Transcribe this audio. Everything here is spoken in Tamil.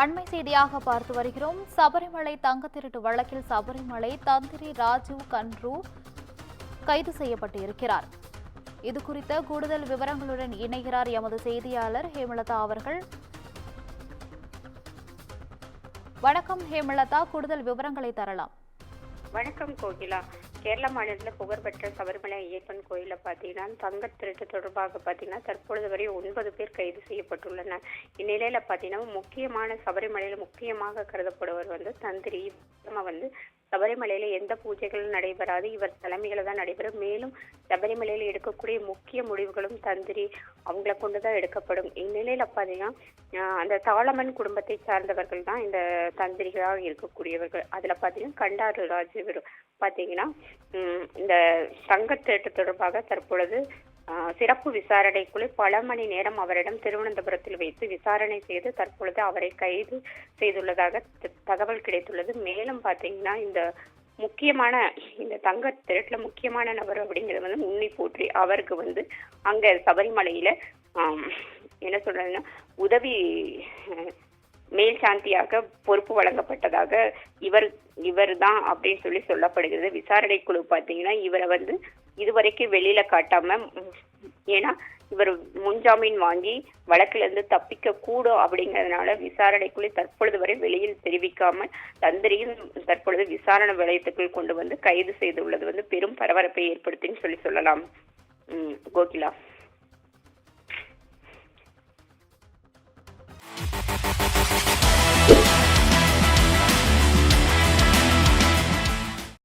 அண்மை செய்தியாக பார்த்து வருகிறோம். சபரிமலை தங்க திருட்டு வழக்கில் சபரிமலை தந்திரி ராஜீவ் கன்ரு கைது செய்யப்பட்டு இருக்கிறார். இதுகுறித்த கூடுதல் விவரங்களுடன் இணைகிறார் எமது செய்தியாளர் ஹேமலதா அவர்கள். வணக்கம் ஹேமலதா, கூடுதல் விவரங்களை தரலாம். வணக்கம் கோகிலா. கேரள மாநிலத்தில் புகழ்பெற்ற சபரிமலை ஐயப்பன் கோயில பாத்தீங்கன்னா தங்க திருட்டு தொடர்பாக பாத்தீங்கன்னா தற்பொழுது வரை 9 பேர் கைது செய்யப்பட்டுள்ளனர். இந்நிலையில பாத்தீங்கன்னா முக்கியமான சபரிமலையில முக்கியமாக கருதப்படுவர் தந்திரி சபரிமலையில எந்த பூஜைகளும் நடைபெறாது, இவர் தலைமையில தான் நடைபெறும். மேலும் சபரிமலையில எடுக்கக்கூடிய முக்கிய முடிவுகளும் தந்திரி அவங்கள கொண்டுதான் எடுக்கப்படும். இந்நிலையில பாத்தீங்கன்னா அந்த தாளமன் குடும்பத்தை சார்ந்தவர்கள் தான் இந்த தந்திரிகளாக இருக்கக்கூடியவர்கள். அதுல பாத்தீங்கன்னா கண்டாரு ராஜீவர் பாத்தீங்கன்னா இந்த தங்கத்திரட்டு தொடர்பாக தற்பொழுது சிறப்பு விசாரணைக்குழு பல மணி நேரம் அவரிடம் திருவனந்தபுரத்தில் வைத்து விசாரணை செய்து தற்பொழுது அவரை கைது செய்துள்ளதாக தகவல் கிடைத்துள்ளது. மேலும் பாத்தீங்கன்னா இந்த முக்கியமான இந்த தங்க திருட்டுல முக்கியமான நபர் அப்படிங்கிறது உன்னி போற்றி அவருக்கு அங்க சபரிமலையில என்ன சொல்றதுன்னா உதவி மேல் சாந்தியாக பொறுப்பு வழங்கப்பட்டதாக இவர் தான் அப்படின்னு சொல்லப்படுகிறது. விசாரணை குழு பாத்தீங்கன்னா இவரை இதுவரைக்கும் வெளியில காட்டாம, ஏன்னா இவர் முன்ஜாமீன் வாங்கி வழக்குல இருந்து தப்பிக்க கூடும் அப்படிங்கறதுனால விசாரணை குழு தற்பொழுது வரை வெளியில் தெரிவிக்காமல் தந்திரியும் தற்பொழுது விசாரணை வளையத்துக்குள் கொண்டு கைது செய்துள்ளது பெரும் பரபரப்பை ஏற்படுத்தின்னு சொல்லலாம். கோகிலா.